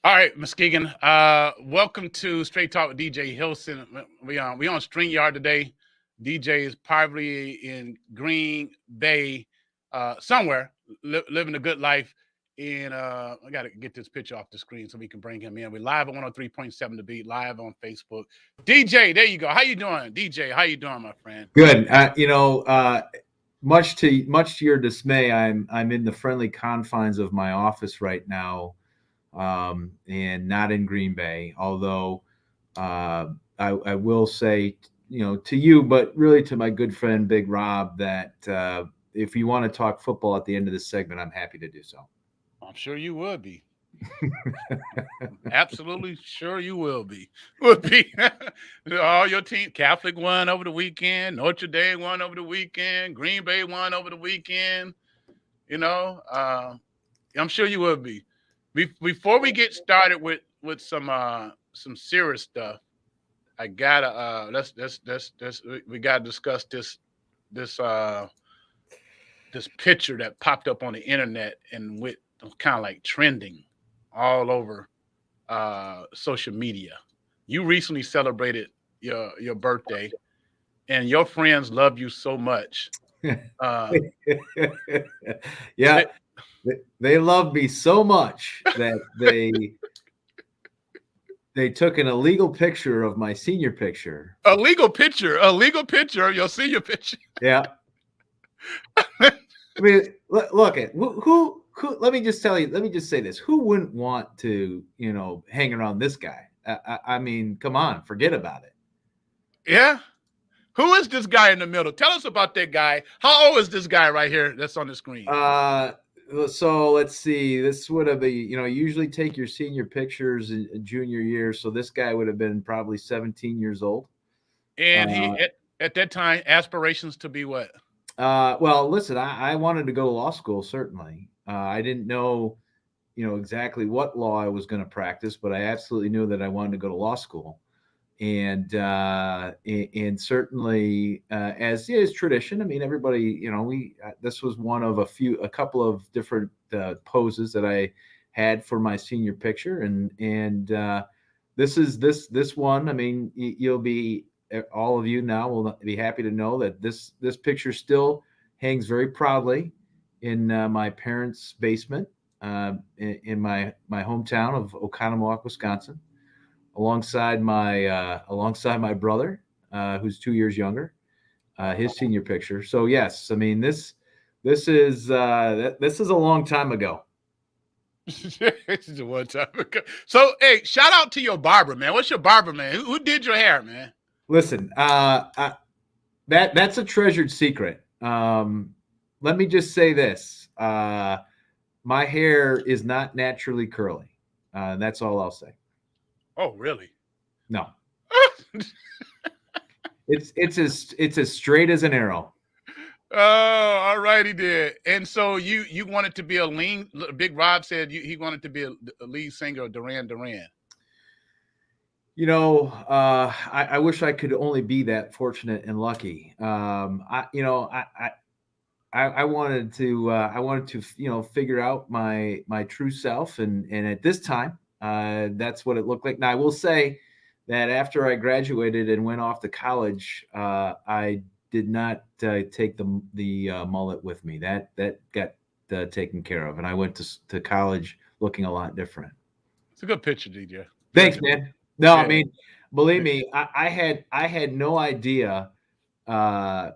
All right, Muskegon. Welcome to Straight Talk with DJ Hilson. We on StreamYard today. DJ is probably in Green Bay, somewhere, living a good life. And I got to get this picture off the screen so we can bring him in. We're live on 103.7 The Beat, live on Facebook. DJ, there you go. How you doing, DJ? How you doing, my friend? Good. Much to your dismay, I'm in the friendly confines of my office right now, and not in Green Bay. Although I will say, to you, but really to my good friend Big Rob, that if you want to talk football at the end of this segment, I'm happy to do so. I'm sure you would be. Absolutely sure you will be. Would be all your team. Catholic won over the weekend. Notre Dame won over the weekend. Green Bay won over the weekend. You know, I'm sure you will be. Before we get started with some serious stuff, I gotta let's we gotta discuss this this picture that popped up on the internet and with kind of like trending all over social media. You recently celebrated your birthday, and your friends love you so much. Uh, Yeah, they, they love me so much that they took an illegal picture of my senior picture. a legal picture of your senior picture. Yeah, I mean, look at who. Let me just tell you. Let me just say this: who wouldn't want to, hang around this guy? I mean, come on, forget about it. Yeah. Who is this guy in the middle? Tell us about that guy. How old is this guy right here that's on the screen? Uh, so let's see. This would have been, usually take your senior pictures in junior year. So this guy would have been probably 17 years old. And he Uh, at that time aspirations to be what? well, listen, I wanted to go to law school, certainly. I didn't know, exactly what law I was going to practice, but I absolutely knew that I wanted to go to law school. And certainly, as is tradition, I mean, everybody, we this was one of a couple of different poses that I had for my senior picture, and this one. I mean, you'll be all of you now will be happy to know that this picture still hangs very proudly in my parents' basement, in my hometown of Oconomowoc, Wisconsin, alongside my brother, who's 2 years younger, his senior picture. So yes, I mean, this is a long time ago. This is a one time ago. So hey, shout out to your barber, man. What's your barber, man? Who did your hair, man? Listen, that's a treasured secret. Let me just say this: my hair is not naturally curly. That's all I'll say. Oh, really? No, it's as straight as an arrow. Oh, all right, he did. And so you wanted to be a lean. Big Rob said he wanted to be a lead singer of Duran Duran. I wish I could only be that fortunate and lucky. I wanted to figure out my true self, and at this time, that's what it looked like. Now I will say that after I graduated and went off to college, I did not take the mullet with me. That got taken care of, and I went to college looking a lot different. It's a good picture, DJ. Very Thanks, good. man. No, I Yeah. mean, believe me, I had no idea, uh,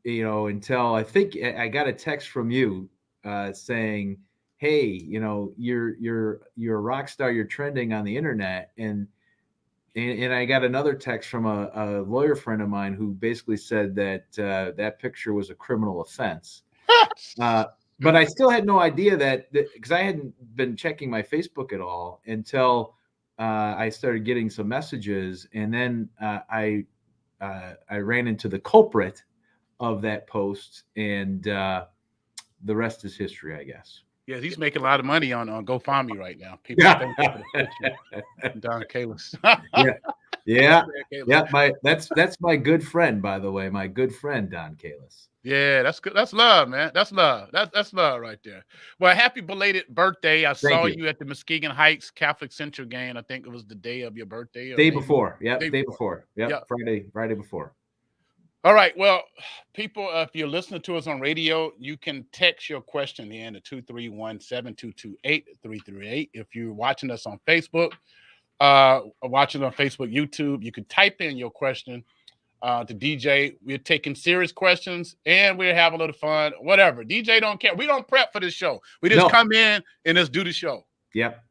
until I think I got a text from you, saying, "Hey, you're a rock star. You're trending on the internet," and I got another text from a lawyer friend of mine who basically said that that picture was a criminal offense. Uh, but I still had no idea that because I hadn't been checking my Facebook at all until I started getting some messages, and then I ran into the culprit of that post, and the rest is history, I guess. Yeah, he's making a lot of money on GoFundMe right now. People Yeah, thank him for the picture. Don Kalis. yeah. Yeah. Kalis. Yeah. That's my good friend, by the way. My good friend, Don Kalis. Yeah, that's good. That's love, man. That's love. That's love right there. Well, happy belated birthday. I Thank saw you. you at the Muskegon Heights Catholic Central game. I think it was the day of your birthday or Day maybe before. Yep. day Day before. before. Yeah. Yep. Friday before. All right. Well, people, if you're listening to us on radio, you can text your question in to 231-722-8338. If you're watching us on Facebook, watching on Facebook, YouTube, you can type in your question to DJ. We're taking serious questions and we're having a little fun, whatever. DJ don't care. We don't prep for this show. We just come in and just do the show. Yep.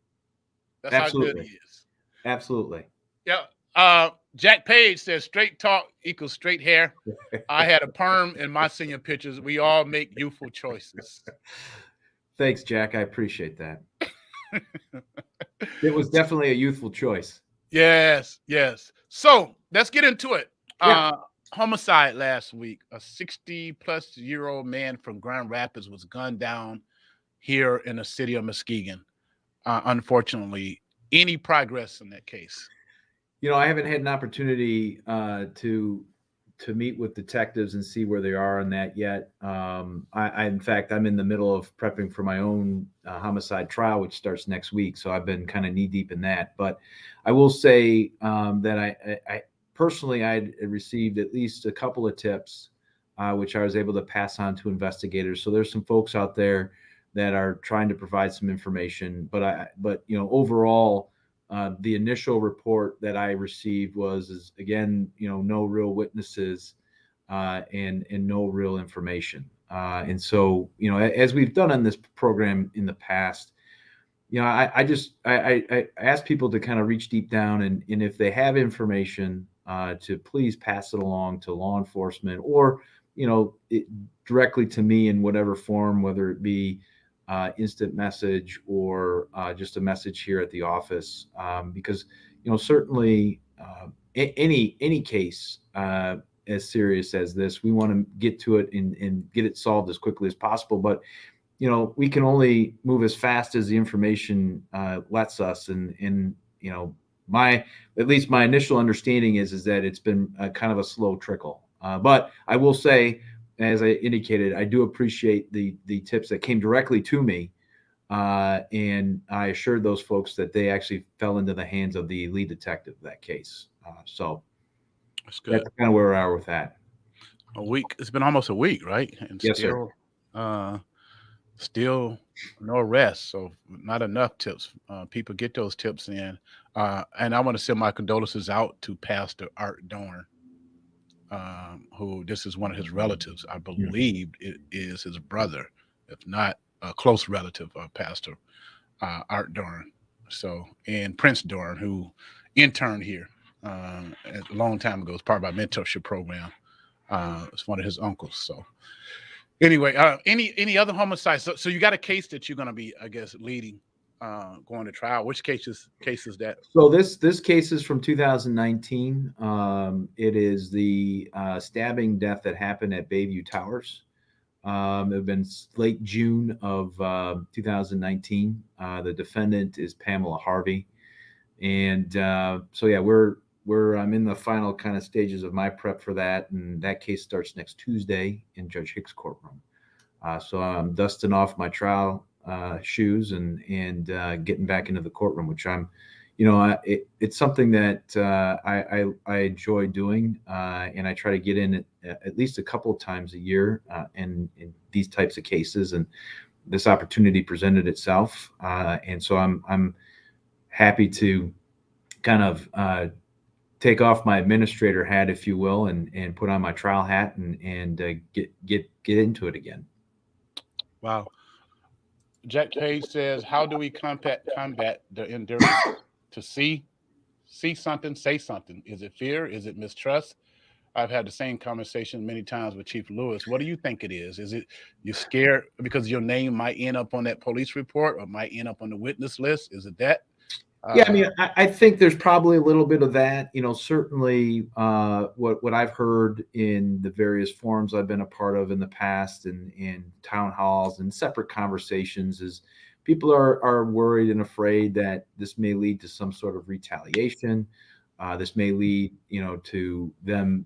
That's how good he is. Absolutely. Yeah. Jack Page says straight talk equals straight hair. I had a perm in my senior pictures. We all make youthful choices. Thanks, Jack. I appreciate that. It was definitely a youthful choice. Yes. So let's get into it. Homicide last week. A 60-plus-year-old man from Grand Rapids was gunned down here in the city of Muskegon. Unfortunately, any progress in that case? I haven't had an opportunity to meet with detectives and see where they are on that yet. In fact, I'm in the middle of prepping for my own homicide trial, which starts next week. So I've been kind of knee deep in that. But I will say that I personally, I received at least a couple of tips, which I was able to pass on to investigators. So there's some folks out there that are trying to provide some information. But overall, the initial report that I received is again, no real witnesses and no real information. And so, as we've done on this program in the past, I ask people to kind of reach deep down and if they have information, to please pass it along to law enforcement or, directly to me in whatever form, whether it be instant message or just a message here at the office, because certainly any case as serious as this, we want to get to it and get it solved as quickly as possible. But we can only move as fast as the information lets us, and at least my initial understanding is that it's been kind of a slow trickle. But I will say, as I indicated, I do appreciate the tips that came directly to me. And I assured those folks that they actually fell into the hands of the lead detective of that case. So that's good. That's kind of where we are with that. A week. It's been almost a week, right? And yes, still, still no arrests. So not enough tips. People get those tips in. And I want to send my condolences out to Pastor Art Dorn. Who this is one of his relatives. I believe it is his brother, if not a close relative of Pastor Art Dorn. So, and Prince Dorn, who interned here a long time ago, as part of our mentorship program. It's one of his uncles. So, anyway, any other homicides? So you got a case that you're going to be, I guess, leading. Going to trial. Which case is that? So this case is from 2019. It is the stabbing death that happened at Bayview Towers. It had been late June of 2019. The defendant is Pamela Harvey, and so yeah, I'm in the final kind of stages of my prep for that, and that case starts next Tuesday in Judge Hicks' courtroom. So I'm dusting off my trial shoes and getting back into the courtroom, which I'm, it's something that I enjoy doing, and I try to get in at least a couple of times a year in these types of cases. And this opportunity presented itself, and so I'm happy to kind of take off my administrator hat, if you will, and put on my trial hat and get into it again. Wow. Jack Page says, how do we combat the endurance to see something, say something? Is it fear? Is it mistrust? I've had the same conversation many times with Chief Lewis. What do you think it is? Is it you're scared because your name might end up on that police report or might end up on the witness list? Is it that? Yeah, I mean, I think there's probably a little bit of that. Certainly what I've heard in the various forums I've been a part of in the past and in town halls and separate conversations is people are worried and afraid that this may lead to some sort of retaliation. This may lead, to them,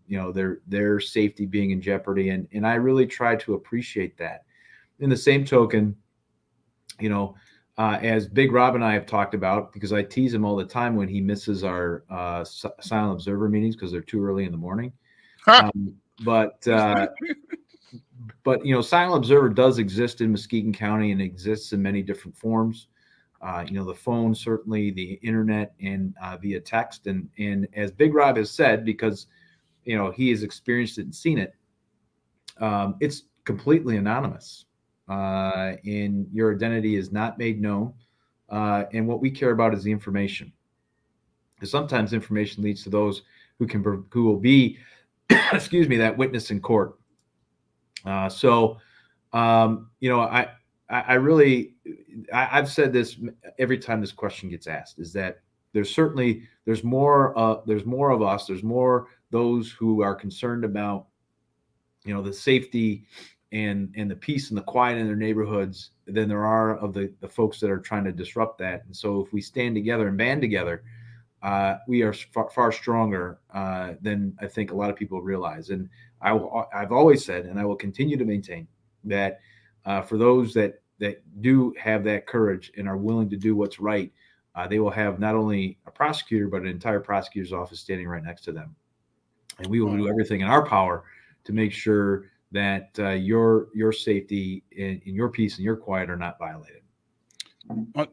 their safety being in jeopardy, and I really try to appreciate that. In the same token, as Big Rob and I have talked about, because I tease him all the time when he misses our silent observer meetings because they're too early in the morning. But silent observer does exist in Muskegon County and exists in many different forms. The phone, certainly the internet, and via text. And as Big Rob has said, because, he has experienced it and seen it, it's completely anonymous. And your identity is not made known. And what we care about is the information. Because sometimes information leads to those who will be, excuse me, that witness in court. I've said this every time this question gets asked, is that there's more of us, there's more those who are concerned about, the safety and the peace and the quiet in their neighborhoods than there are of the folks that are trying to disrupt that. And so if we stand together and band together, we are far stronger than I think a lot of people realize. And I've always said, and I will continue to maintain, that for those that do have that courage and are willing to do what's right, they will have not only a prosecutor, but an entire prosecutor's office standing right next to them. And we will do everything in our power to make sure that your safety and your peace and your quiet are not violated.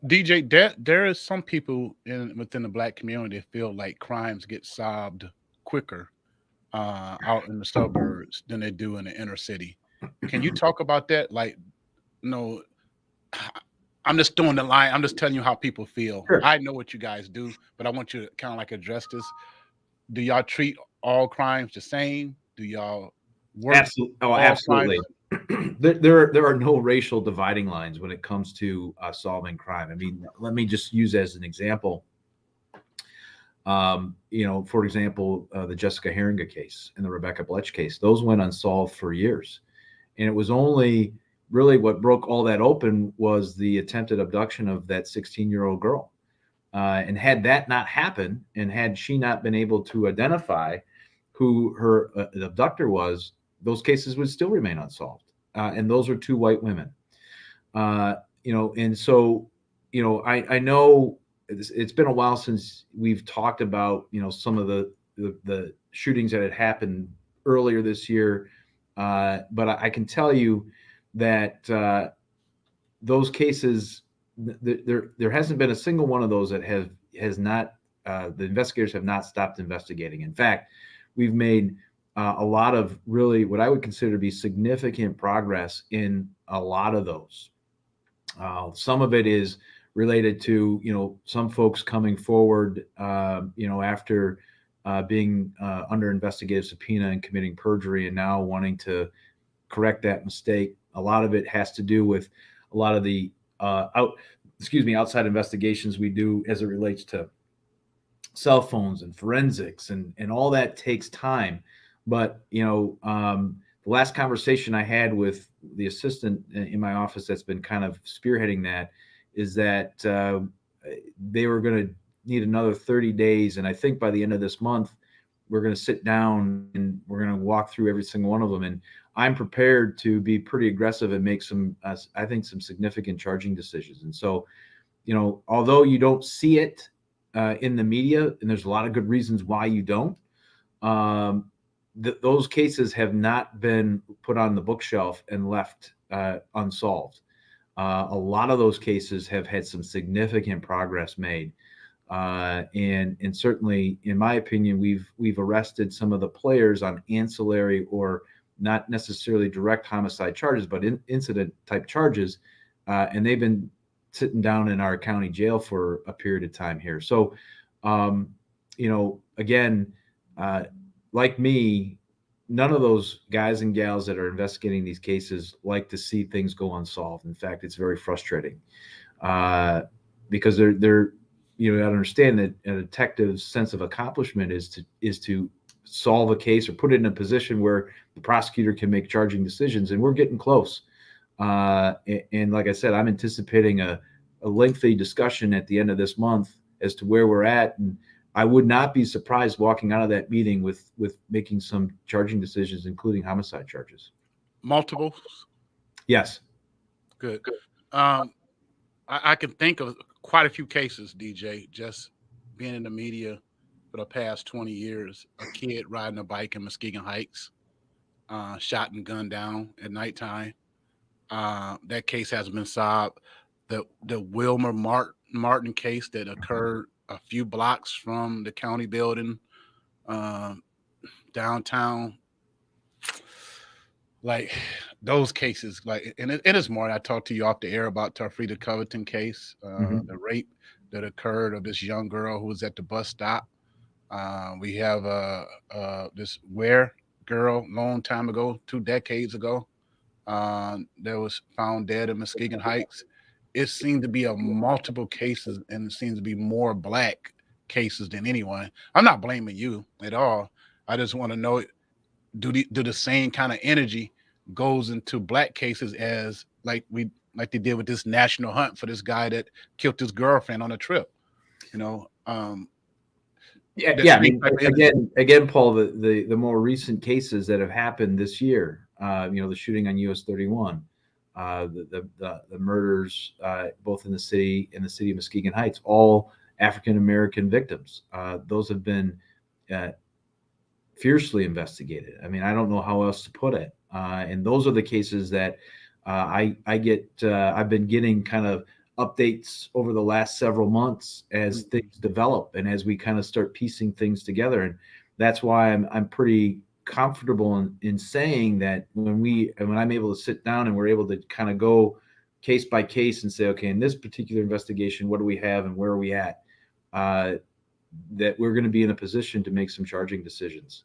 DJ, there is some people within the Black community that feel like crimes get solved quicker out in the suburbs than they do in the inner city. Can you talk about that? Like, I'm just throwing the line. I'm just telling you how people feel. Sure. I know what you guys do, but I want you to kind of like address this. Do y'all treat all crimes the same? Do y'all work? Absolutely. There are no racial dividing lines when it comes to solving crime. I mean, let me just use as an example. For example, the Jessica Herringa case and the Rebecca Bletch case, those went unsolved for years. And it was only really what broke all that open was the attempted abduction of that 16-year-old girl. And had that not happened, and had she not been able to identify who her abductor was, those cases would still remain unsolved. And those are two white women. And so, I know it's been a while since we've talked about, some of the shootings that had happened earlier this year. But I can tell you that those cases, there hasn't been a single one of those that has not, the investigators have not stopped investigating. In fact, we've made a lot of really what I would consider to be significant progress in a lot of those. Some of it is related to, some folks coming forward, after being under investigative subpoena and committing perjury and now wanting to correct that mistake. A lot of it has to do with a lot of the outside investigations we do as it relates to cell phones and forensics, and all that takes time. But, the last conversation I had with the assistant in my office that's been kind of spearheading that is that they were going to need another 30 days. And I think by the end of this month, we're going to sit down and we're going to walk through every single one of them. And I'm prepared to be pretty aggressive and make some significant charging decisions. And so, although you don't see it in the media, and there's a lot of good reasons why you don't, those cases have not been put on the bookshelf and left unsolved. A lot of those cases have had some significant progress made. And certainly, in my opinion, we've arrested some of the players on ancillary or not necessarily direct homicide charges, but incident type charges. And they've been sitting down in our county jail for a period of time here. So, again, like me, none of those guys and gals that are investigating these cases like to see things go unsolved. In fact, it's very frustrating because they're you got to understand that a detective's sense of accomplishment is to solve a case or put it in a position where the prosecutor can make charging decisions, and we're getting close. And like I said, I'm anticipating a lengthy discussion at the end of this month as to where we're at, and I would not be surprised walking out of that meeting with making some charging decisions, including homicide charges. Multiple. Yes. Good. I can think of quite a few cases, DJ, just being in the media for the past 20 years. A kid riding a bike in Muskegon Heights, shot and gunned down at nighttime. That case has been solved. The Wilmer Martin case that occurred a few blocks from the county building, um, downtown, like those cases, like, and it is more. I talked to you off the air about Tarfreda Covington case, Mhm. the rape that occurred of this young girl who was at the bus stop. We have this Ware girl, long time ago, 2 decades ago, that was found dead in Muskegon Heights. It seemed to be a multiple cases, and it seems to be more black cases than anyone. I'm not blaming you at all. I just want to know, do the same kind of energy goes into black cases as like they did with this national hunt for this guy that killed his girlfriend on a trip. You know, Yeah, the yeah. I same mean, type of energy. again, Paul, the more recent cases that have happened this year, the shooting on US 31, the murders, both in the city of Muskegon Heights, all African American victims. Those have been uh, fiercely investigated. I mean, I don't know how else to put it. And those are the cases that I get. I've been getting kind of updates over the last several months as things develop and as we kind of start piecing things together. And that's why I'm pretty comfortable in saying that when I'm able to sit down and we're able to kind of go case by case and say, okay, in this particular investigation, what do we have and where are we at? That we're going to be in a position to make some charging decisions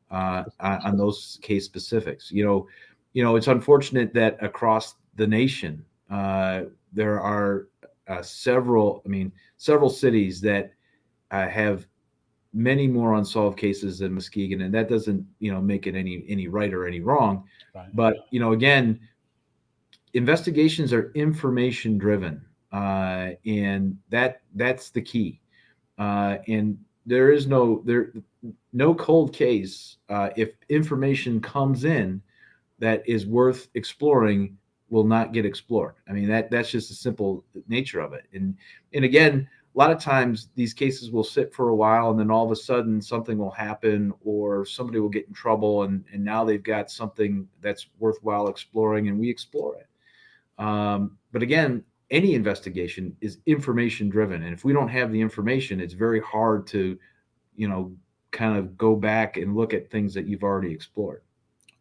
on those case specifics. It's unfortunate that across the nation there are several cities that have many more unsolved cases than Muskegon, and that doesn't make it any right or any wrong. Right. But again, investigations are information driven, and that's the key. And there is no cold case. If information comes in that is worth exploring, will not get explored. I mean, that's just the simple nature of it. And again, a lot of times these cases will sit for a while, and then all of a sudden something will happen, or somebody will get in trouble, and now they've got something that's worthwhile exploring, and we explore it. But again, any investigation is information driven, and if we don't have the information, it's very hard to kind of go back and look at things that you've already explored.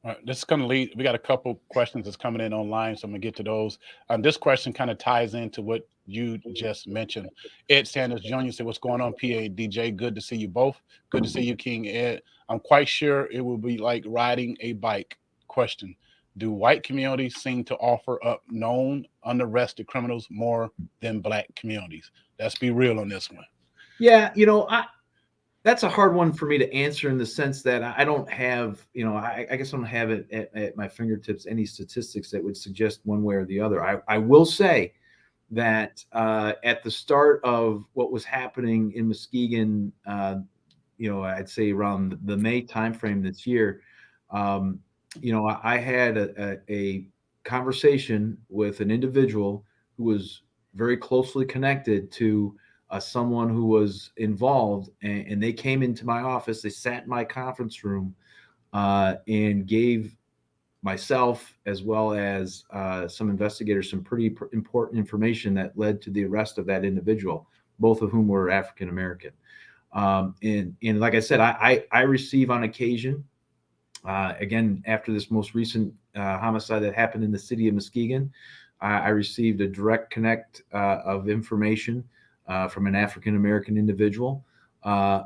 All right, this is going to lead. We got a couple questions that's coming in online, so I'm going to get to those. This question kind of ties into what you just mentioned. Ed Sanders Jr. said, "What's going on, PA DJ? Good to see you both. Good to see you, King Ed. I'm quite sure it will be like riding a bike. Question: Do white communities seem to offer up known unarrested criminals more than black communities? Let's be real on this one." Yeah, that's a hard one for me to answer in the sense that I don't have, I guess I don't have it at my fingertips any statistics that would suggest one way or the other. I will say that at the start of what was happening in Muskegon, I'd say around the May timeframe this year, I had a conversation with an individual who was very closely connected to someone who was involved, and they came into my office. They sat in my conference room and gave myself, as well as some investigators, some pretty important information that led to the arrest of that individual, both of whom were African American. And like I said, I receive on occasion, again, after this most recent homicide that happened in the city of Muskegon, I received a direct connect of information from an African American individual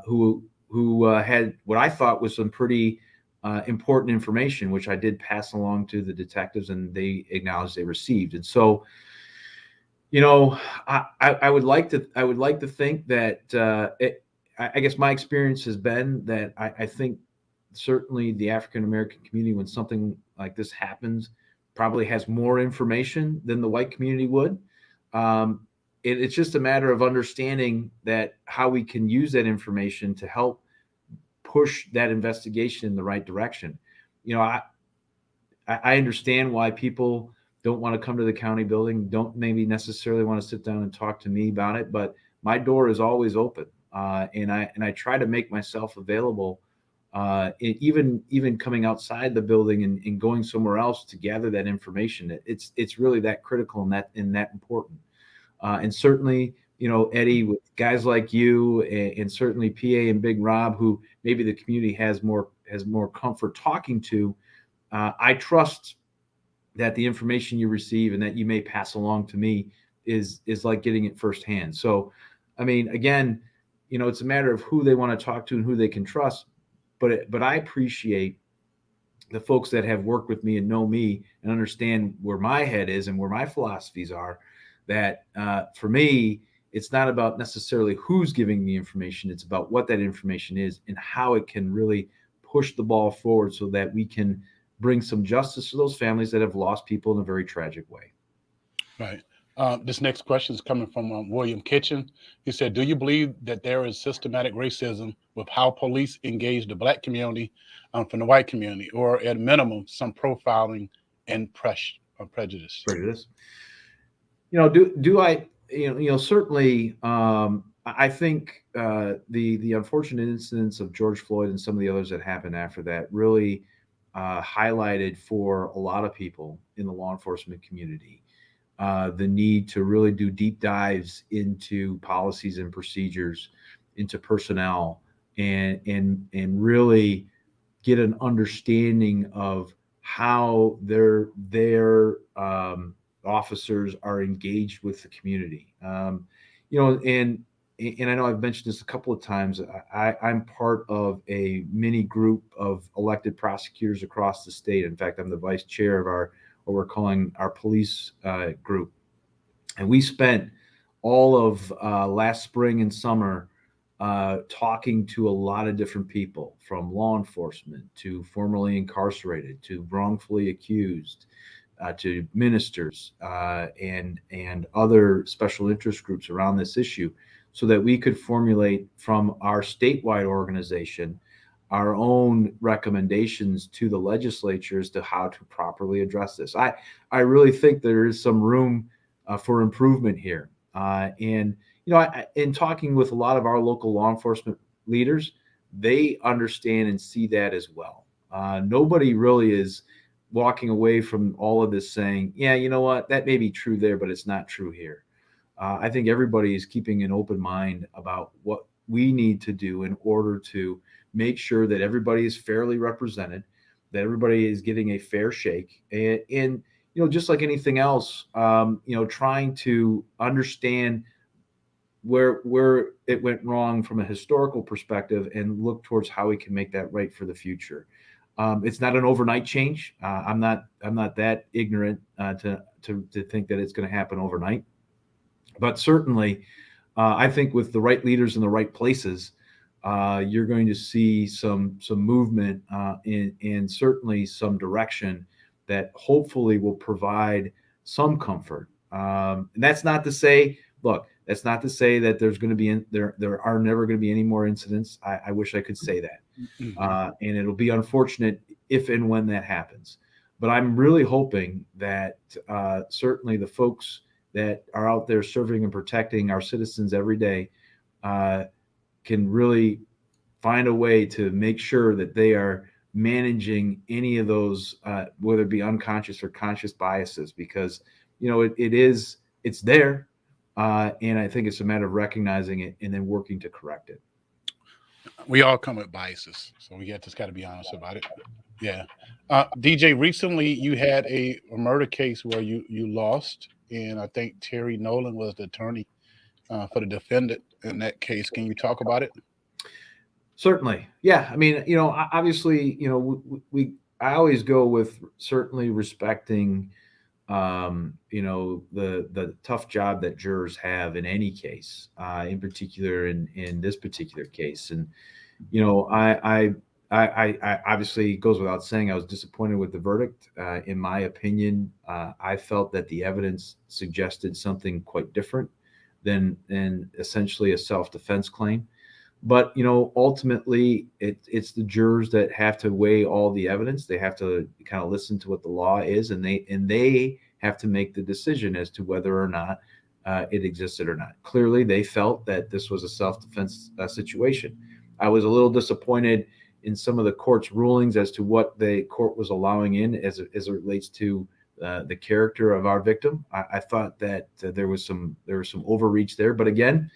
who had what I thought was some pretty important information, which I did pass along to the detectives, and they acknowledged they received. And so, I would like to think that I guess my experience has been that I think certainly the African American community, when something like this happens, probably has more information than the white community would. it's just a matter of understanding that how we can use that information to help push that investigation in the right direction. You know, I understand why people don't want to come to the county building, don't maybe necessarily want to sit down and talk to me about it, but my door is always open, and I try to make myself available, even coming outside the building and going somewhere else to gather that information. It's really that critical and that important, and certainly. You know, Eddie, with guys like you, and certainly PA and Big Rob, who maybe the community has more comfort talking to, I trust that the information you receive and that you may pass along to me is like getting it firsthand. So, I mean, again, you know, it's a matter of who they want to talk to and who they can trust. But I appreciate the folks that have worked with me and know me and understand where my head is and where my philosophies are. That for me, it's not about necessarily who's giving the information. It's about what that information is and how it can really push the ball forward so that we can bring some justice to those families that have lost people in a very tragic way. Right. This next question is coming from William Kitchen. He said, "Do you believe that there is systematic racism with how police engage the Black community from the white community, or at minimum, some profiling and prejudice?" Prejudice. You know, do I? You know, certainly. I think the unfortunate incidents of George Floyd and some of the others that happened after that really highlighted for a lot of people in the law enforcement community the need to really do deep dives into policies and procedures, into personnel, and really get an understanding of how their officers are engaged with the community. You know, and I know I've mentioned this a couple of times. I'm part of a mini group of elected prosecutors across the state. In fact, I'm the vice chair of our what we're calling our police group, and we spent all of last spring and summer talking to a lot of different people, from law enforcement to formerly incarcerated to wrongfully accused, to ministers and other special interest groups around this issue, so that we could formulate from our statewide organization our own recommendations to the legislature as to how to properly address this. I really think there is some room for improvement here. And you know, in talking with a lot of our local law enforcement leaders, they understand and see that as well. Nobody really is walking away from all of this saying, yeah, you know what, that may be true there, but it's not true here. I think everybody is keeping an open mind about what we need to do in order to make sure that everybody is fairly represented, that everybody is getting a fair shake, and you know, just like anything else, you know, trying to understand where it went wrong from a historical perspective and look towards how we can make that right for the future. It's not an overnight change. I'm not that ignorant to think that it's going to happen overnight, but certainly, I think with the right leaders in the right places, you're going to see some movement and certainly some direction that hopefully will provide some comfort. And that's not to say, look, that's not to say that there's going to be there are never going to be any more incidents. I wish I could say that, and it'll be unfortunate if and when that happens. But I'm really hoping that certainly the folks that are out there serving and protecting our citizens every day can really find a way to make sure that they are managing any of those, whether it be unconscious or conscious biases, because you know it's there, and I think it's a matter of recognizing it and then working to correct it. We all come with biases, so we just got to be honest about it. Yeah. DJ, recently you had a murder case where you lost, and I think Terry Nolan was the attorney for the defendant in that case. Can you talk about it? Certainly, yeah. I mean, you know, obviously, you know, I always go with certainly respecting, you know, the tough job that jurors have in any case, in particular in this particular case. And you know, I obviously, it goes without saying, I was disappointed with the verdict. In my opinion, I felt that the evidence suggested something quite different than essentially a self-defense claim. But ultimately, it's the jurors that have to weigh all the evidence. They have to kind of listen to what the law is, and they have to make the decision as to whether or not it existed or not. Clearly, they felt that this was a self-defense situation. I was a little disappointed in some of the court's rulings as to what the court was allowing in as it relates to the character of our victim. I thought that there was some overreach there, but again,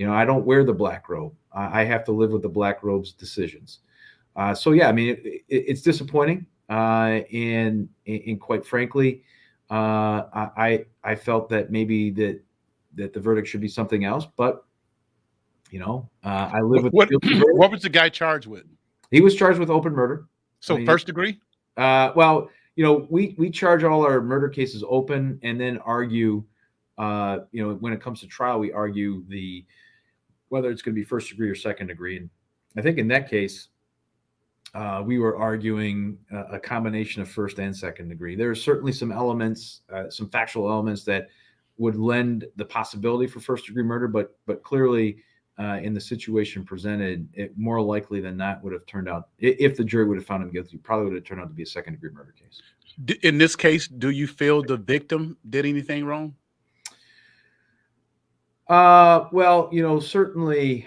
I don't wear the black robe. I have to live with the black robe's decisions. So yeah, I mean, it's disappointing, and quite frankly, I felt that maybe that the verdict should be something else. But I live with what was the guy charged with? He was charged with open murder. So first degree? Well, we charge all our murder cases open, and then argue. When it comes to trial, we argue whether it's going to be first degree or second degree. And I think in that case, we were arguing a combination of first and second degree. There are certainly some elements, some factual elements that would lend the possibility for first degree murder, but clearly in the situation presented, it more likely than not would have turned out, if the jury would have found him guilty, probably would have turned out to be a second degree murder case. In this case, do you feel the victim did anything wrong? Well, certainly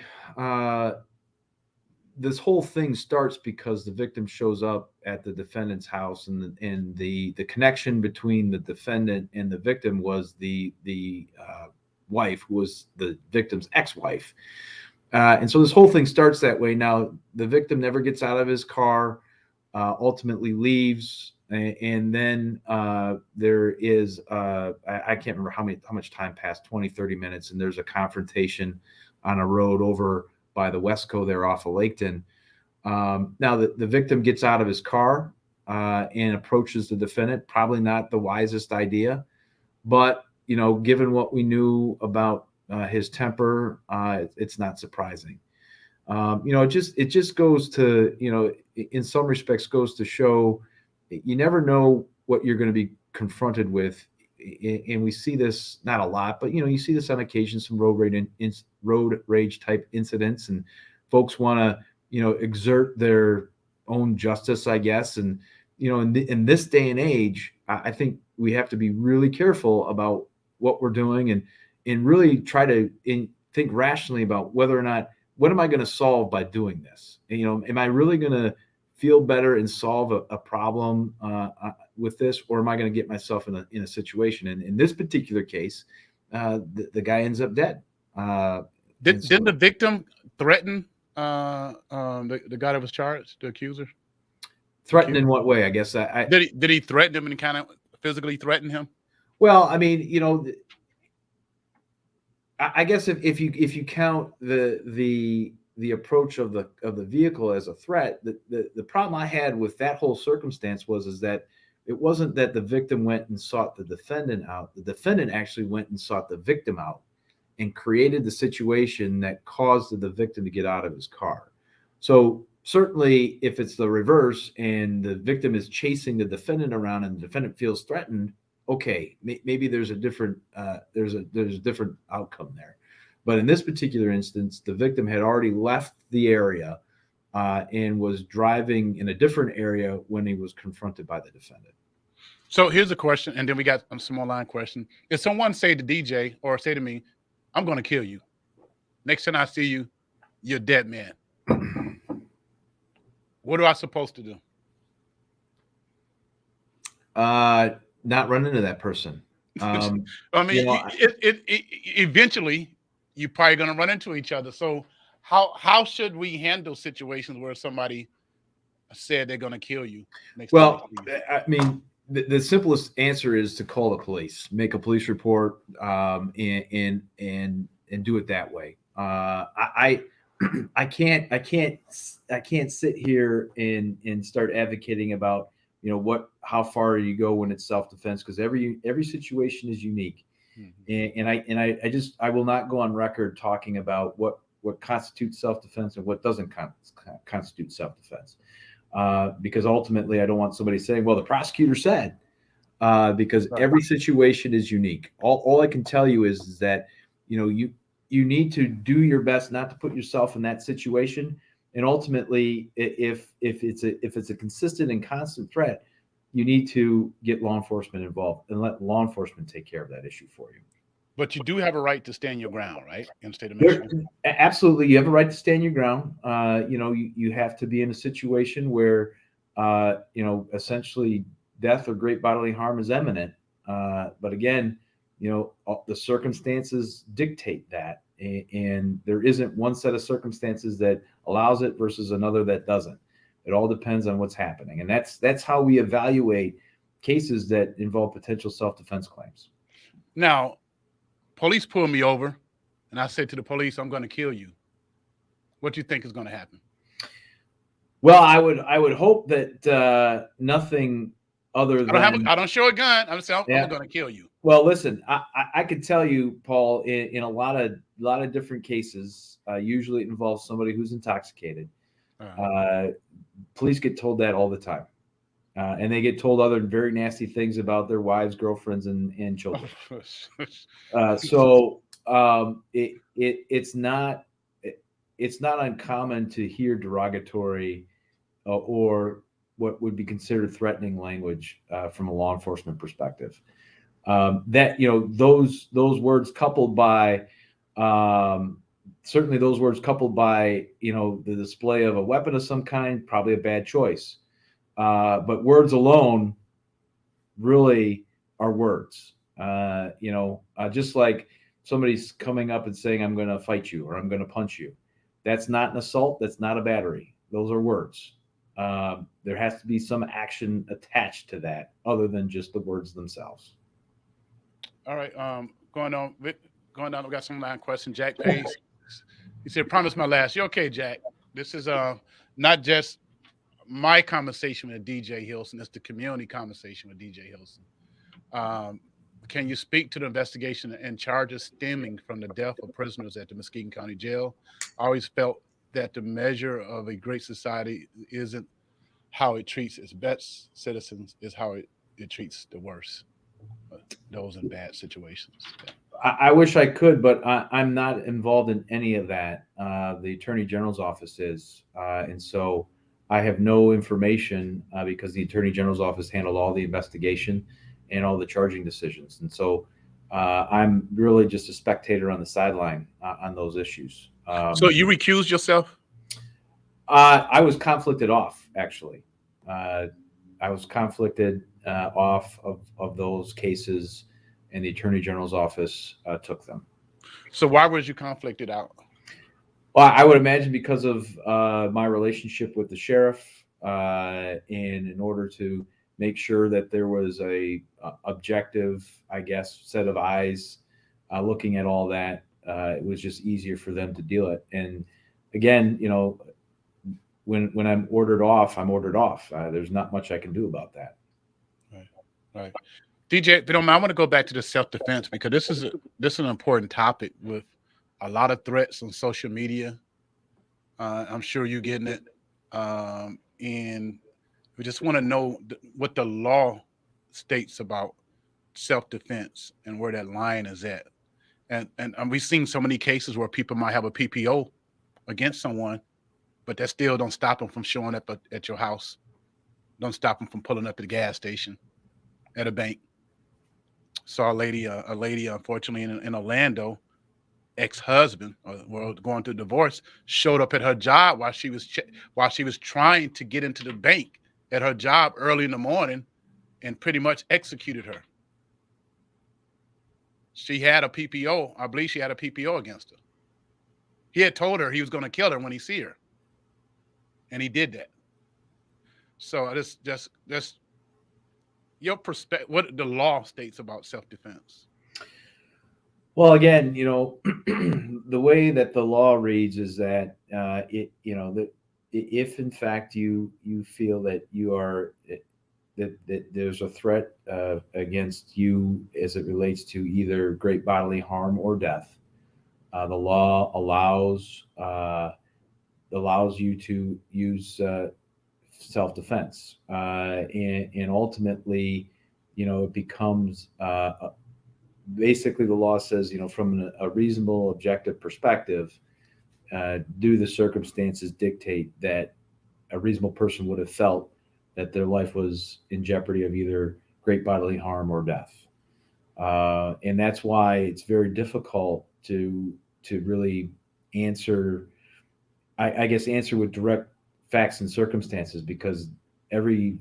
this whole thing starts because the victim shows up at the defendant's house, and the connection between the defendant and the victim was the wife, who was the victim's ex-wife. And so this whole thing starts that way. Now, the victim never gets out of his car, ultimately leaves. And then there is, I can't remember how much time passed, 20, 30 minutes. And there's a confrontation on a road over by the Westco there off of Laketon. Now the victim gets out of his car and approaches the defendant. Probably not the wisest idea, but given what we knew about his temper, it's not surprising. It just goes to, in some respects, goes to show you never know what you're going to be confronted with. And we see this not a lot, but you see this on occasion, some road rage type incidents, and folks want to exert their own justice, I guess. And in this day and age, I think we have to be really careful about what we're doing, and really try to think rationally about whether or not, what am I going to solve by doing this? And, am I really going to feel better and solve a problem with this, or am I going to get myself in a situation? And in this particular case, the guy ends up dead. Didn't the victim threaten the guy that was charged, the accuser? Threatened in what way? I guess did he threaten him and kind of physically threaten him? Well, I mean, I guess if you count the approach of the vehicle as a threat, the problem I had with that whole circumstance was that it wasn't that the victim went and sought the defendant out. The defendant actually went and sought the victim out and created the situation that caused the victim to get out of his car. So certainly if it's the reverse and the victim is chasing the defendant around and the defendant feels threatened, okay, maybe there's a different there's a different outcome there. But in this particular instance, the victim had already left the area and was driving in a different area when he was confronted by the defendant. So here's a question, and then we got some online question. If someone say to DJ or say to me, I'm going to kill you, next time I see you, you're a dead man, what am I supposed to do? Not run into that person. I mean, eventually you're probably going to run into each other. So how should we handle situations where somebody said they're going to kill you? Well, I mean, the simplest answer is to call the police, make a police report, and do it that way. I can't sit here and start advocating about how far you go when it's self-defense, because every situation is unique. Mm-hmm. And I will not go on record talking about what constitutes self-defense and what doesn't constitute self-defense, because ultimately I don't want somebody saying, well, the prosecutor said, because every situation is unique. All I can tell you is that you need to do your best not to put yourself in that situation. And ultimately, if it's a consistent and constant threat, you need to get law enforcement involved and let law enforcement take care of that issue for you. But you do have a right to stand your ground, right? In the state of There, Michigan. absolutely, you have a right to stand your ground. You have to be in a situation where, essentially death or great bodily harm is imminent. But again, the circumstances dictate that, and there isn't one set of circumstances that allows it versus another that doesn't. It all depends on what's happening, and that's how we evaluate cases that involve potential self-defense claims. Now, police pull me over, and I say to the police, "I'm going to kill you." What do you think is going to happen? Well, I would hope that nothing other than I don't show a gun. I'm saying I'm going to kill you. Well, listen, I could tell you, Paul, in a lot of different cases, usually it involves somebody who's intoxicated. Police get told that all the time, and they get told other very nasty things about their wives, girlfriends, and children. It's not uncommon to hear derogatory or what would be considered threatening language from a law enforcement perspective. Those words coupled by certainly those words coupled by the display of a weapon of some kind, probably a bad choice. But words alone really are words. Just like somebody's coming up and saying, "I'm going to fight you" or "I'm going to punch you," that's not an assault. That's not a battery. Those are words. There has to be some action attached to that other than just the words themselves. All right. Going on. We got some line question. Jack Pace. He said, "Promise my last." You okay, Jack? This is not just my conversation with DJ Hilson. It's the community conversation with DJ Hilson. Can you speak to the investigation and charges stemming from the death of prisoners at the Muskegon County Jail? I always felt that the measure of a great society isn't how it treats its best citizens, is how it treats the worst, those in bad situations. Yeah. I wish I could, but I'm not involved in any of that. The Attorney General's office is, and so I have no information because the Attorney General's office handled all the investigation and all the charging decisions, and so I'm really just a spectator on the sideline on those issues. So you recused yourself? I was conflicted off, actually. I was conflicted off of those cases, and the Attorney General's office took them. So why was you conflicted out? Well, I would imagine because of my relationship with the sheriff, and in order to make sure that there was a objective, I guess, set of eyes looking at all that, it was just easier for them to deal it. And again, when I'm ordered off, I'm ordered off. There's not much I can do about that. Right. DJ, if you don't mind, I want to go back to the self-defense because this is an important topic with a lot of threats on social media. I'm sure you're getting it. And we just want to know what the law states about self-defense and where that line is at. And we've seen so many cases where people might have a PPO against someone, but that still don't stop them from showing up at your house. Don't stop them from pulling up at the gas station, at a bank. Saw a lady, unfortunately, in Orlando, ex-husband, going through divorce, showed up at her job while she was trying to get into the bank at her job early in the morning, and pretty much executed her. She had a PPO. I believe she had a PPO against her. He had told her he was going to kill her when he see her, and he did that. So just your perspective, what the law states about self-defense. Well, again, the way that the law reads is that if in fact you feel that you are that there's a threat against you as it relates to either great bodily harm or death, the law allows you to use self-defense, and ultimately, it becomes basically the law says, from a reasonable, objective perspective, do the circumstances dictate that a reasonable person would have felt that their life was in jeopardy of either great bodily harm or death. And that's why it's very difficult to really answer, I guess, answer with direct facts and circumstances, because every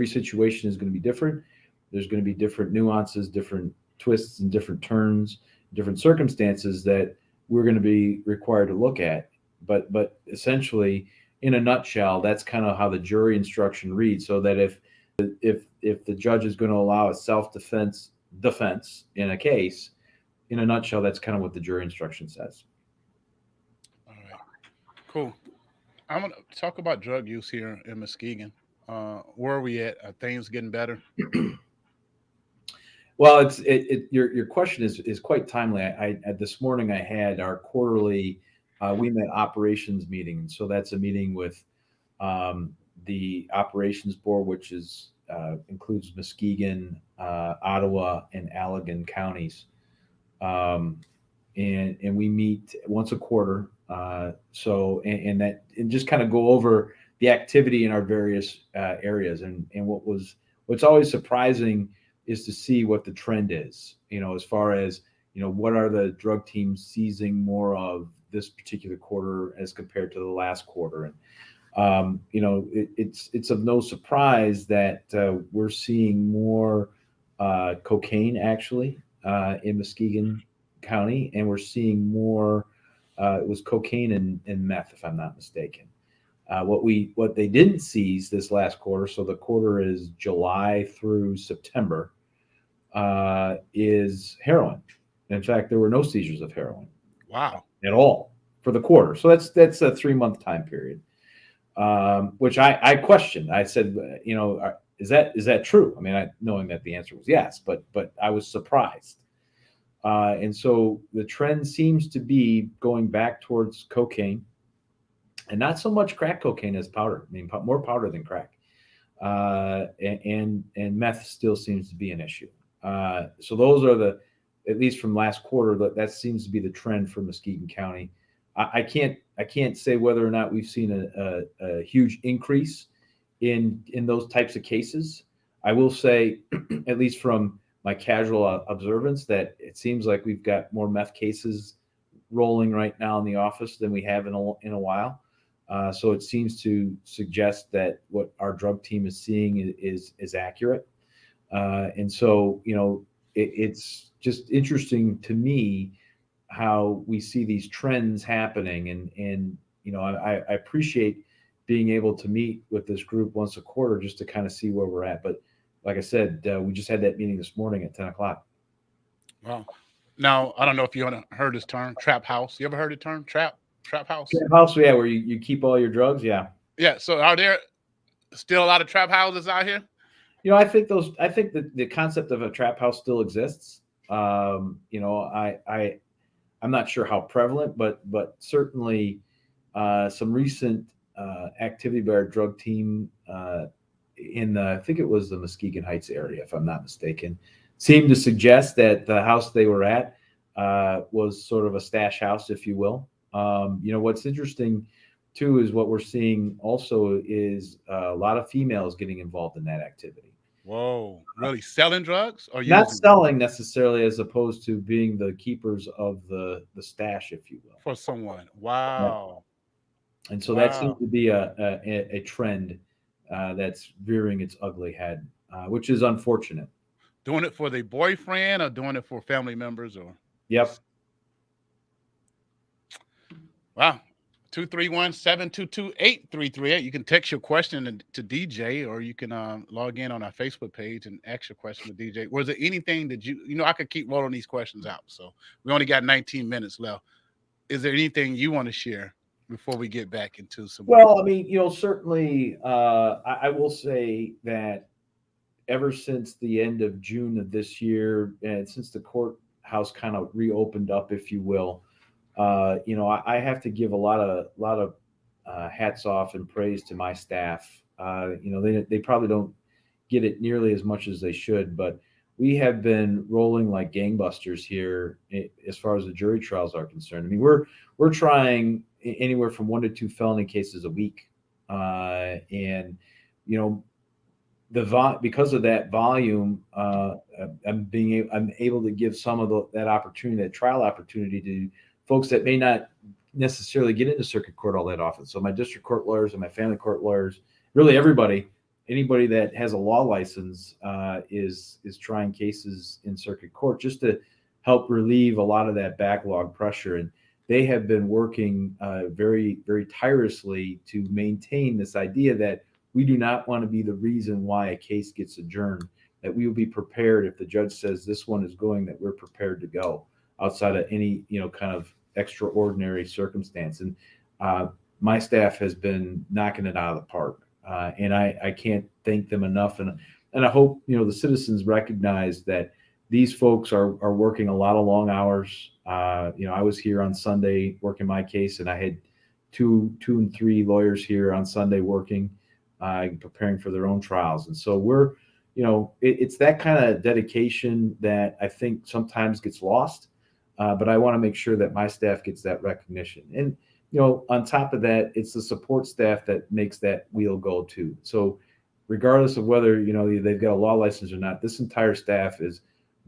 situation is going to be different. There's going to be different nuances, different twists and different turns, different circumstances that we're going to be required to look at. But essentially, in a nutshell, that's kind of how the jury instruction reads. So that if the judge is going to allow a self-defense in a case, in a nutshell, that's kind of what the jury instruction says. All right. Cool. I'm gonna talk about drug use here in Muskegon. Where are we at? Are things getting better? Well, your question is quite timely. I this morning I had our quarterly we met operations meeting, and so that's a meeting with the operations board, which is includes Muskegon, Ottawa, and Allegan counties, and we meet once a quarter. And just kind of go over the activity in our various areas, and what's always surprising is to see what the trend is, as far as, what are the drug teams seizing more of this particular quarter as compared to the last quarter. And, it's of no surprise that we're seeing more cocaine actually in Muskegon County, and we're seeing more, it was cocaine and meth, if I'm not mistaken. What they didn't seize this last quarter, so the quarter is July through September, is heroin. In fact, there were no seizures of heroin. Wow. At all for the quarter. So that's a 3-month time period, which I questioned. I said, is that true? I mean, knowing that the answer was yes, but I was surprised. And so the trend seems to be going back towards cocaine, and not so much crack cocaine as powder. I mean, more powder than crack. And meth still seems to be an issue. So those are at least from last quarter, that seems to be the trend for Muskegon County. I can't say whether or not we've seen a huge increase in those types of cases. I will say, at least from my casual observance, that it seems like we've got more meth cases rolling right now in the office than we have in a while. So it seems to suggest that what our drug team is seeing is accurate. And so, it's just interesting to me how we see these trends happening. And I appreciate being able to meet with this group once a quarter just to kind of see where we're at. But like I said, we just had that meeting this morning at 10 o'clock. Wow. Now, I don't know if you heard this term, trap house. You ever heard the term trap house? Trap house, yeah, where you keep all your drugs, yeah. Yeah. So are there still a lot of trap houses out here? I think that the concept of a trap house still exists. I'm not sure how prevalent, but certainly some recent activity by our drug team I think it was the Muskegon Heights area, if I'm not mistaken, seemed to suggest that the house they were at was sort of a stash house, if you will. What's interesting too is what we're seeing also is a lot of females getting involved in that activity. Whoa, really selling drugs or not selling necessarily, as opposed to being the keepers of the stash, if you will, for someone. Wow. And so that seems to be a trend that's rearing its ugly head, which is unfortunate. Doing it for the boyfriend or doing it for family members or? Yep. Wow. 231-722-8338. You can text your question to DJ, or you can log in on our Facebook page and ask your question to DJ. Was there anything that I could keep rolling these questions out. So we only got 19 minutes left. Is there anything you want to share before we get back into some? Well, I mean, certainly I will say that ever since the end of June of this year, and since the courthouse kind of reopened up, if you will, I have to give a lot of hats off and praise to my staff. They probably don't get it nearly as much as they should, but we have been rolling like gangbusters here as far as the jury trials are concerned. I mean, we're trying anywhere from 1 to 2 felony cases a week, and you know because of that volume, I'm able to give some of that opportunity, that trial opportunity, to folks that may not necessarily get into circuit court all that often. So my district court lawyers and my family court lawyers, really anybody that has a law license, is trying cases in circuit court just to help relieve a lot of that backlog pressure. And they have been working very, very tirelessly to maintain this idea that we do not want to be the reason why a case gets adjourned, that we will be prepared if the judge says this one is going, that we're prepared to go outside of any, kind of extraordinary circumstance. And my staff has been knocking it out of the park. And I can't thank them enough. And I hope, the citizens recognize that these folks are working a lot of long hours. I was here on Sunday working my case, and I had two and three lawyers here on Sunday working, preparing for their own trials. And so we're, it's that kind of dedication that I think sometimes gets lost. But I want to make sure that my staff gets that recognition. And, on top of that, it's the support staff that makes that wheel go too. So regardless of whether, they've got a law license or not, this entire staff is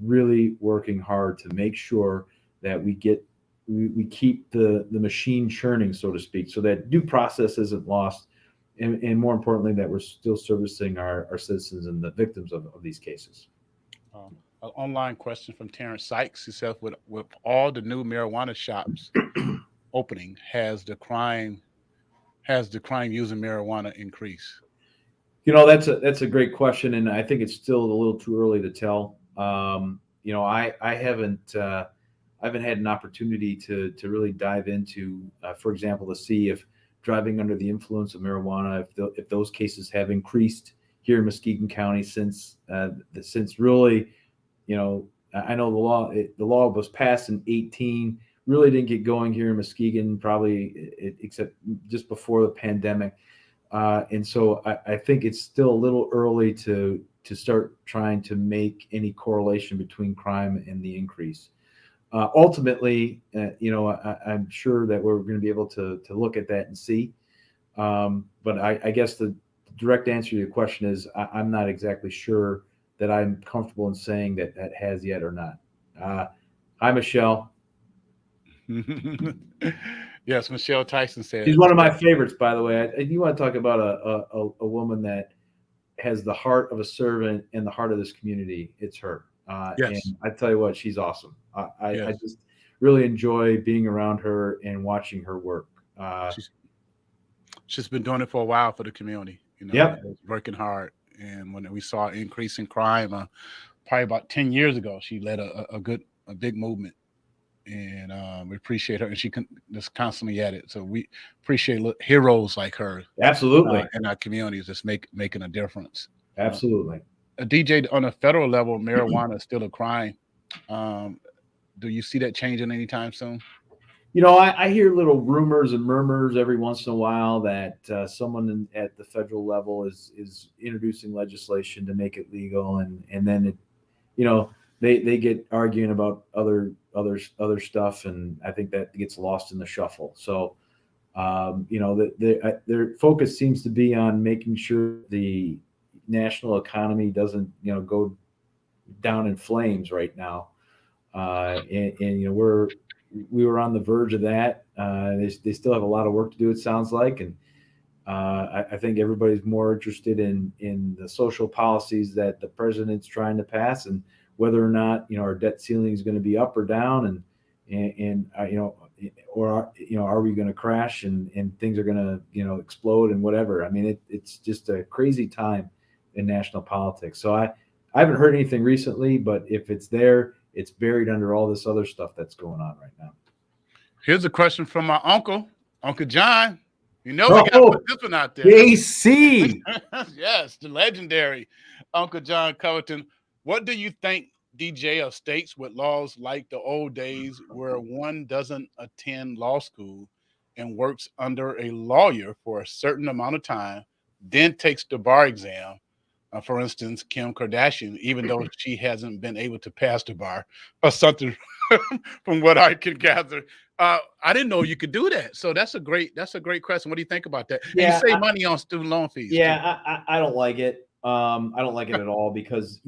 really working hard to make sure that we keep the machine churning, so to speak, so that due process isn't lost. And more importantly, that we're still servicing our citizens and the victims of these cases. An online question from Terrence Sykes. He says, with all the new marijuana shops opening, has the crime using marijuana increased? That's a great question, and I think it's still a little too early to tell. I haven't had an opportunity to really dive into, for example, to see if driving under the influence of marijuana, if those cases have increased here in Muskegon County since really, I know the law was passed in 2018, really didn't get going here in Muskegon, probably except just before the pandemic. And so I think it's still a little early to start trying to make any correlation between crime and the increase. Ultimately, I'm sure that we're going to be able to look at that and see. But I guess the direct answer to your question is I'm not exactly sure that I'm comfortable in saying that has yet or not. Hi, Michelle. Yes, Michelle Tyson said. She's one of my favorites, by the way. You want to talk about a woman that has the heart of a servant and the heart of this community. It's her. Yes. And I tell you what, she's awesome. I Yes. just really enjoy being around her and watching her work. She's been doing it for a while for the community, Yep. working hard. And when we saw an increase in crime, probably about 10 years ago, she led a big movement. And we appreciate her, and she just constantly at it. So we appreciate heroes like her. Absolutely. In our communities, just making a difference. Absolutely. A DJ, on a federal level, marijuana is still a crime. Do you see that changing anytime soon? I hear little rumors and murmurs every once in a while that someone at the federal level is introducing legislation to make it legal, and then it, they get arguing about other stuff, and I think that gets lost in the shuffle. So, their focus seems to be on making sure the national economy doesn't, go down in flames right now. And we were on the verge of that. They still have a lot of work to do, it sounds like, and I think everybody's more interested in the social policies that the president's trying to pass, and whether or not our debt ceiling is going to be up or down, and are we going to crash and things are going to explode and whatever. I mean, it's just a crazy time in national politics. So I haven't heard anything recently, but if it's there, it's buried under all this other stuff that's going on right now. Here's a question from my Uncle John. We got to put this one out there. JC. Yes, the legendary Uncle John Covington. What do you think, DJ, of states with laws like the old days where one doesn't attend law school and works under a lawyer for a certain amount of time, then takes the bar exam, For instance, Kim Kardashian, even though she hasn't been able to pass the bar or something, from what I can gather. I didn't know you could do that. So that's a great question. What do you think about that? And you Yeah, save money on student loan fees too. yeah, I don't like it. I don't like it at all because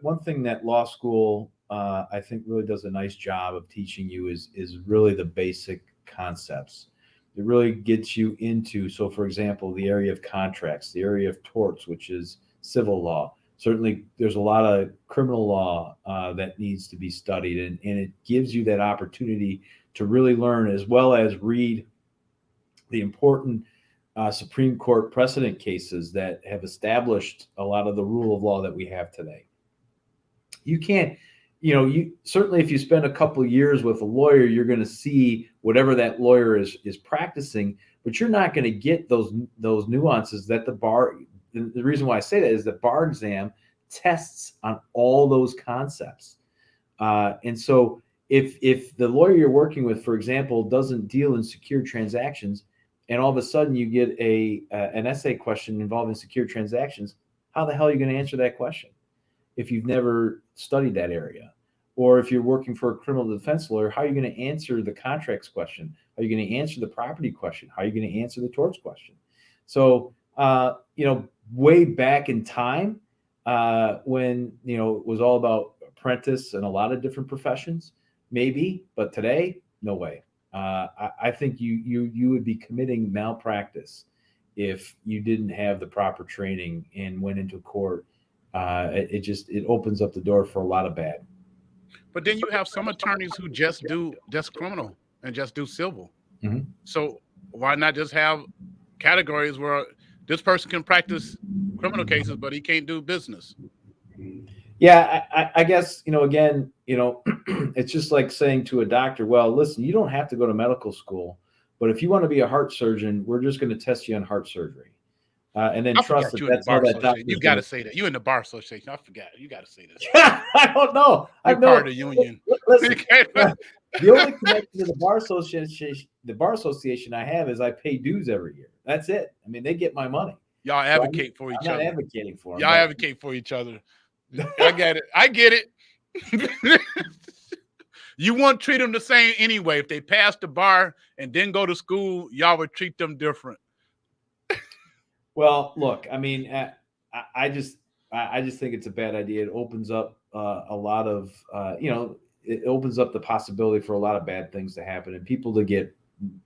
one thing that law school I think really does a nice job of teaching you is really the basic concepts. It really gets you into, so for example, the area of contracts, the area of torts, which is civil law. Certainly, there's a lot of criminal law that needs to be studied, and it gives you that opportunity to really learn as well as read the important Supreme Court precedent cases that have established a lot of the rule of law that we have today. You can't, you certainly, if you spend a couple of years with a lawyer, you're going to see whatever that lawyer is practicing, but you're not going to get those nuances that the bar. The reason why I say that is the bar exam tests on all those concepts, and so if the lawyer you're working with, for example, doesn't deal in secure transactions, and all of a sudden you get an essay question involving secure transactions, how the hell are you going to answer that question if you've never studied that area? Or if you're working for a criminal defense lawyer, how are you going to answer the contracts question? Are you going to answer the property question? How are you going to answer the torts question? So, way back in time, when, it was all about apprentice and a lot of different professions, maybe, but today, no way. I think you would be committing malpractice if you didn't have the proper training and went into court. It opens up the door for a lot of bad. But then you have some attorneys who just do criminal and just do civil. Mm-hmm. So why not just have categories where this person can practice criminal cases, but he can't do business? Yeah, I guess, again, it's just like saying to a doctor, well, listen, you don't have to go to medical school, but if you want to be a heart surgeon, we're just going to test you on heart surgery. And then trust that that's how that doctor. You got to say that. You in the bar association. I forgot. You got to say this. I don't know. I'm part of the union. Listen, the only connection to the bar association I have is I pay dues every year. That's it. I mean, they get my money. Y'all advocate for each other. I'm not advocating for them. Y'all advocate for each other. I get it. I get it. You won't treat them the same anyway. If they pass the bar and then go to school, y'all would treat them different. Well, look, I mean, I just think it's a bad idea. It opens up a lot of, it opens up the possibility for a lot of bad things to happen and people to get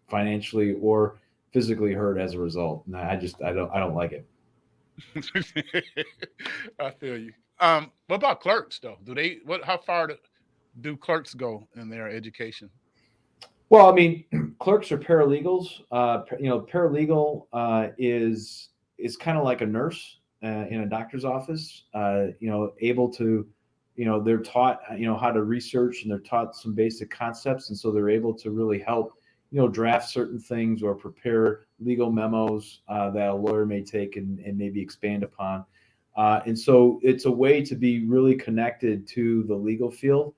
financially or physically hurt as a result. And I don't like it. I feel you. What about clerks though? How far do clerks go in their education? Well, I mean, clerks are paralegals. Paralegal is kind of like a nurse in a doctor's office. Able to, they're taught, how to research, and they're taught some basic concepts, and so they're able to really help, draft certain things or prepare legal memos that a lawyer may take and maybe expand upon. And so it's a way to be really connected to the legal field,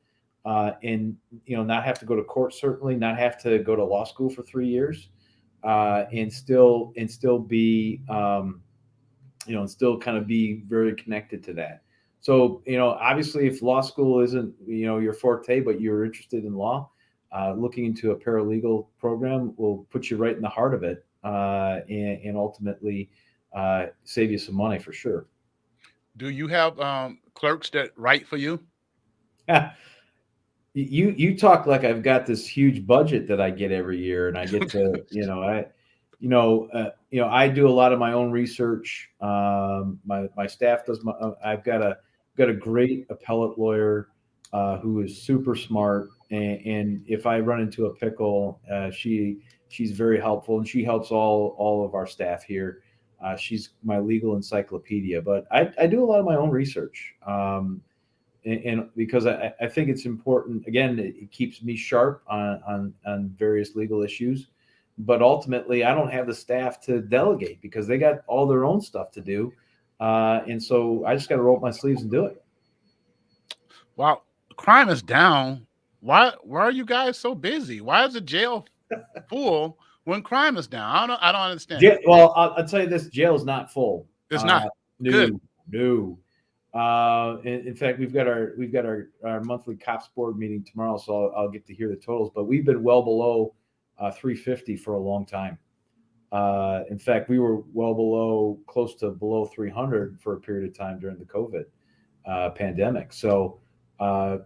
and not have to go to court, certainly not have to go to law school for 3 years, and still be and still kind of be very connected to that. So obviously, if law school isn't your forte, but you're interested in law, looking into a paralegal program will put you right in the heart of it, and ultimately save you some money for sure. Do you have clerks that write for you? You talk like I've got this huge budget that I get every year, and I get to I do a lot of my own research. My staff does. I've got a great appellate lawyer who is super smart, and if I run into a pickle, she's very helpful, and she helps all of our staff here. She's my legal encyclopedia, but I do a lot of my own research. And because I think it's important, again, it keeps me sharp on various legal issues, but ultimately I don't have the staff to delegate because they got all their own stuff to do. And so I just got to roll up my sleeves and do it. Wow. Crime is down. Why are you guys so busy? Why is the jail full when crime is down? I don't understand. Well, I'll tell you this, jail is not full. It's not. Good. No. In fact, we've got our monthly cops board meeting tomorrow, so I'll get to hear the totals. But we've been well below 350 for a long time. In fact, we were close to below 300 for a period of time during the COVID pandemic. So I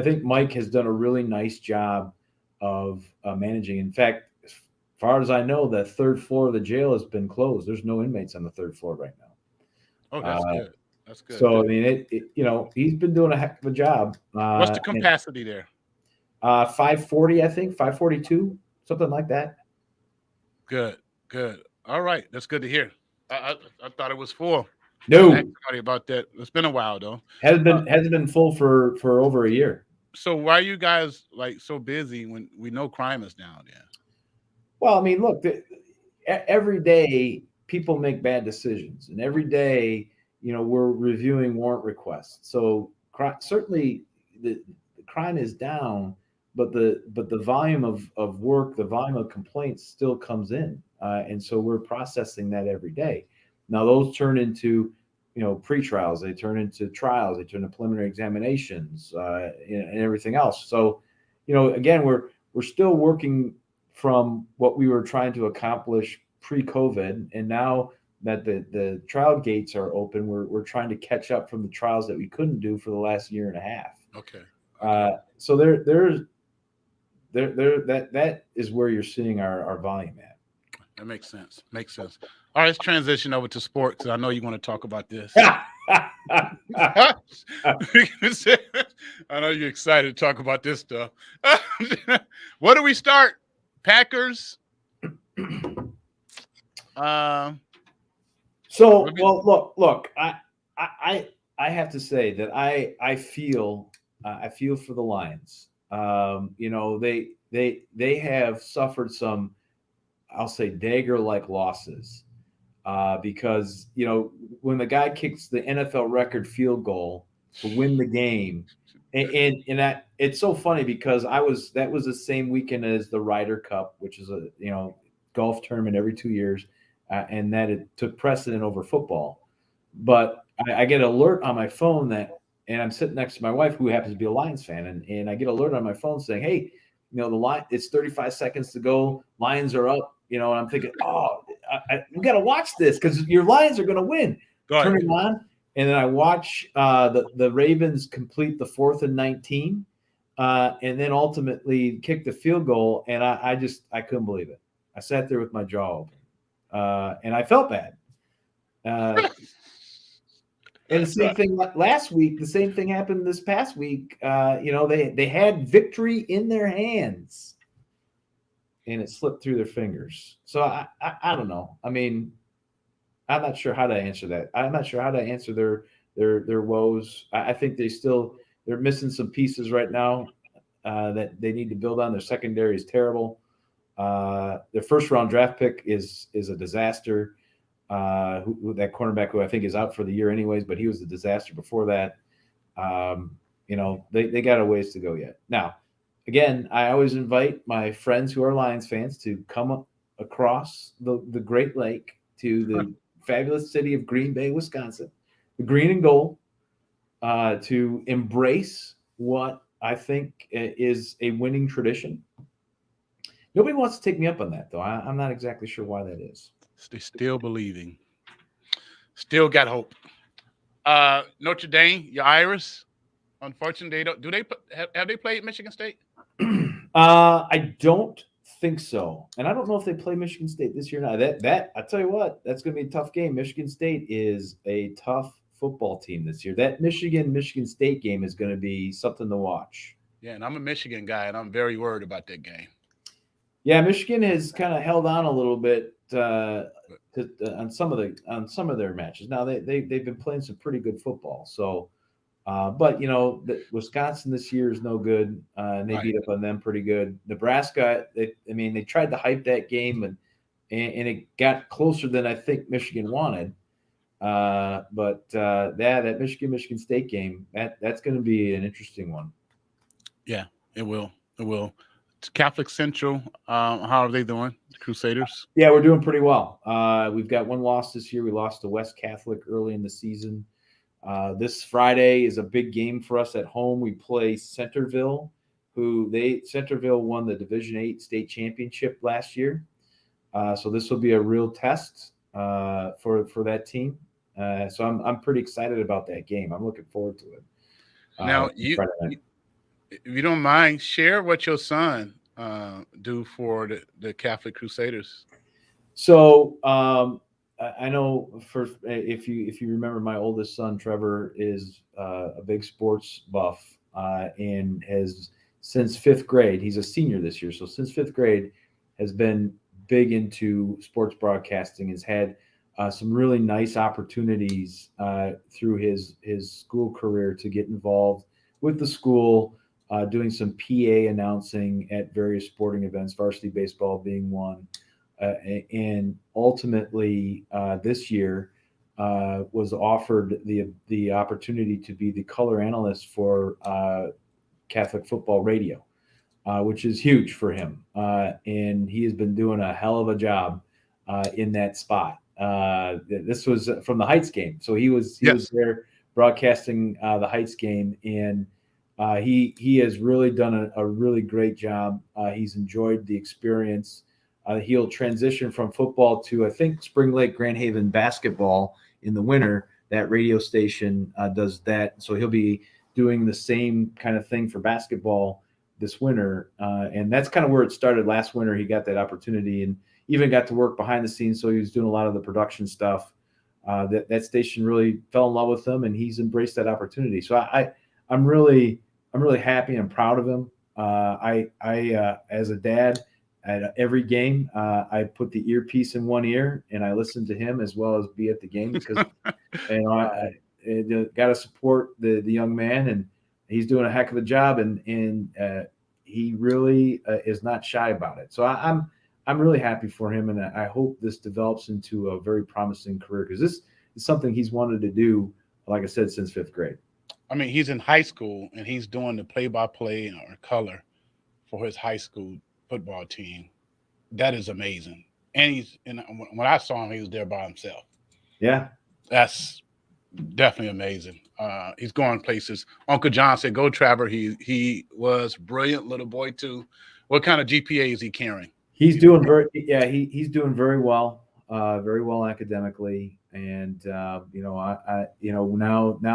think Mike has done a really nice job of managing. In fact, as far as I know, the third floor of the jail has been closed. There's no inmates on the third floor right now. Oh, that's good. That's good. So I mean, he's been doing a heck of a job. What's the capacity there? 540, I think, 542, something like that. Good. All right, that's good to hear. I thought it was full. No, Ask somebody about that. It's been a while though. hasn't been full for over a year. So why are you guys like so busy when we know crime is down there? Well, I mean, look, every day people make bad decisions, and every day, we're reviewing warrant requests. So certainly the crime is down, but the volume of work, the volume of complaints still comes in, and so we're processing that every day. Now those turn into pre-trials, they turn into trials, they turn into preliminary examinations, and everything else. So, again, we're still working from what we were trying to accomplish pre-COVID, and now that the trial gates are open, we're trying to catch up from the trials that we couldn't do for the last year and a half. Okay. So there's that is where you're seeing our volume at. That makes sense. All right, let's transition over to sports because I know you want to talk about this. I know you're excited to talk about this stuff. Where do we start? Packers. So, well, look. I have to say that I feel for the Lions. They have suffered some, I'll say, dagger-like losses. Because when the guy kicks the NFL record field goal to win the game, and that it's so funny because that was the same weekend as the Ryder Cup, which is a golf tournament every 2 years, and that it took precedent over football. But I get an alert on my phone and I'm sitting next to my wife who happens to be a Lions fan, and I get an alert on my phone saying, "Hey, it's 35 seconds to go. Lions are up." And I'm thinking, "Oh, we got to watch this because your Lions are going to win." Turn it on, and then I watch the Ravens complete the 4th and 19, and then ultimately kick the field goal, and I couldn't believe it. I sat there with my jaw open, and I felt bad. And the same thing last week. The same thing happened this past week. They had victory in their hands, and it slipped through their fingers. So I don't know. I mean, I'm not sure how to answer that. I'm not sure how to answer their woes. I think they're missing some pieces right now that they need to build on. Their secondary is terrible. Their first round draft pick is a disaster. That cornerback who I think is out for the year anyways, but he was a disaster before that. They got a ways to go yet. Now, again, I always invite my friends who are Lions fans to come across the Great Lake to the fabulous city of Green Bay, Wisconsin, the green and gold, to embrace what I think is a winning tradition. Nobody wants to take me up on that, though. I'm not exactly sure why that is. They still believing. Still got hope. Notre Dame, your Irish. Unfortunately, have they played Michigan State? I don't think so, and I don't know if they play Michigan State this year or not. That I tell you what, that's going to be a tough game. Michigan State is a tough football team this year. That Michigan State game is going to be something to watch. Yeah, and I'm a Michigan guy, and I'm very worried about that game. Yeah, Michigan has kind of held on a little bit on some of their matches. Now they've been playing some pretty good football. So, but Wisconsin this year is no good, and they beat up on them pretty good. Nebraska, they tried to hype that game, and it got closer than I think Michigan wanted. But that Michigan State game, that's going to be an interesting one. Yeah, it will. Catholic Central, how are they doing? The Crusaders. Yeah, we're doing pretty well. We've got one loss this year. We lost to West Catholic early in the season. This Friday is a big game for us at home. We play Centerville, Centerville won the Division 8 state championship last year. So this will be a real test for that team. So I'm pretty excited about that game. I'm looking forward to it. Now, if you don't mind, share what your son do for the Catholic Crusaders. So I know if you remember, my oldest son Trevor is a big sports buff and has since fifth grade. He's a senior this year, so since fifth grade has been big into sports broadcasting. Has had some really nice opportunities through his school career to get involved with the school, doing some PA announcing at various sporting events, varsity baseball being one. And ultimately, this year was offered the opportunity to be the color analyst for Catholic football radio, which is huge for him. And he has been doing a hell of a job in that spot. This was from the Heights game, so he was there broadcasting the Heights game, and he has really done a really great job. He's enjoyed the experience. He'll transition from football to, I think, Spring Lake Grand Haven basketball in the winter. That radio station does that. So he'll be doing the same kind of thing for basketball this winter. And that's kind of where it started last winter. He got that opportunity and even got to work behind the scenes. So he was doing a lot of the production stuff. That station really fell in love with him, and he's embraced that opportunity. So I'm really happy and proud of him. I as a dad, at every game, I put the earpiece in one ear and I listen to him as well as be at the game because I got to support the young man, and he's doing a heck of a job, and he really is not shy about it. So I'm really happy for him, and I hope this develops into a very promising career because this is something he's wanted to do, like I said, since fifth grade. I mean, he's in high school and he's doing the play-by-play or color for his high school football team. That is amazing. And when I saw him, he was there by himself. Yeah. That's definitely amazing. He's going places. Uncle John said, "Go, Trevor." He was brilliant little boy too. What kind of GPA is he carrying? He's doing he's doing very well academically. And now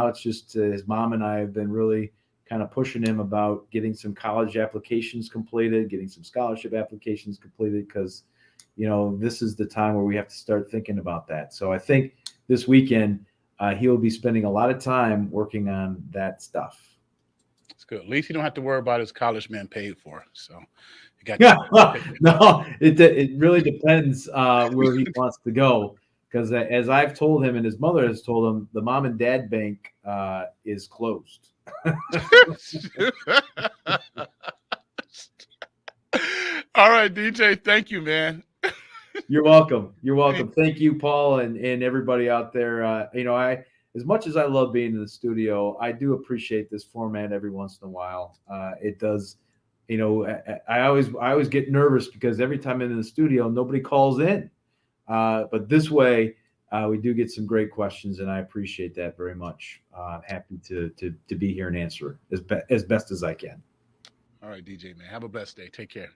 it's just his mom and I have been really kind of pushing him about getting some college applications completed, getting some scholarship applications completed, because, this is the time where we have to start thinking about that. So I think this weekend he'll be spending a lot of time working on that stuff. That's good. At least you don't have to worry about his college man paid for. So you got no, it really depends where he wants to go. Because as I've told him and his mother has told him, the mom and dad bank is closed. All right, DJ. Thank you, man. You're welcome. Thank you, Paul, and everybody out there. As much as I love being in the studio, I do appreciate this format every once in a while. It does. I always get nervous because every time I'm in the studio, nobody calls in. But this way, we do get some great questions, and I appreciate that very much. I'm happy to be here and answer as best as I can. All right, DJ, man. Have a blessed day. Take care.